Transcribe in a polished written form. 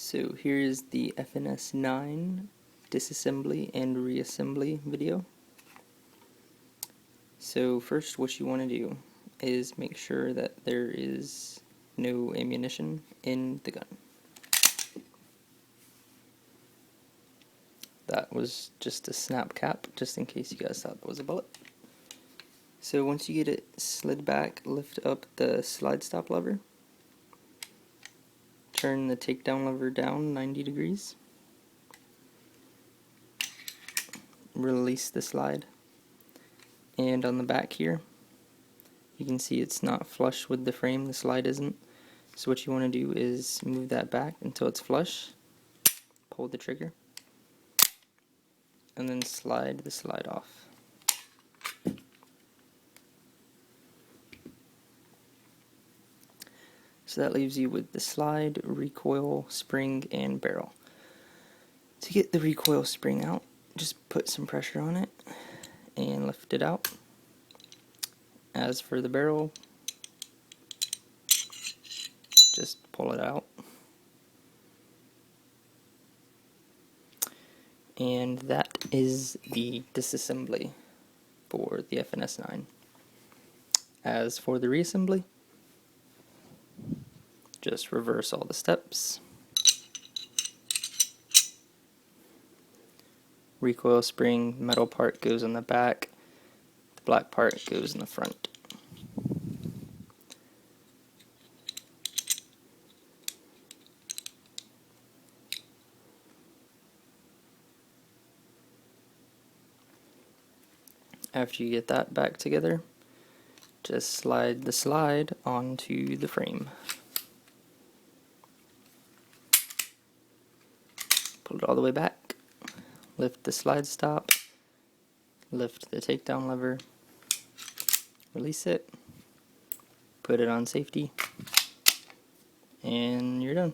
So here is the FNS9 disassembly and reassembly video. So first what you want to do is make sure that there is no ammunition in the gun. That was just a snap cap, just in case you guys thought that was a bullet. So once you get it slid back, lift up the slide stop lever. Turn the takedown lever down 90 degrees. Release the slide. And on the back here, you can see it's not flush with the frame, the slide isn't. So what you want to do is move that back until it's flush, pull the trigger, and then slide the slide off. So that leaves you with the slide, recoil, spring, and barrel. To get the recoil spring out, just put some pressure on it and lift it out. As for the barrel, just pull it out. And that is the disassembly for the FNS9. As for the reassembly, just reverse all the steps. Recoil spring, metal part goes on the back, the black part goes in the front. After you get that back together, just slide the slide onto the frame. Pull it all the way back, lift the slide stop, lift the takedown lever, release it, put it on safety, and you're done.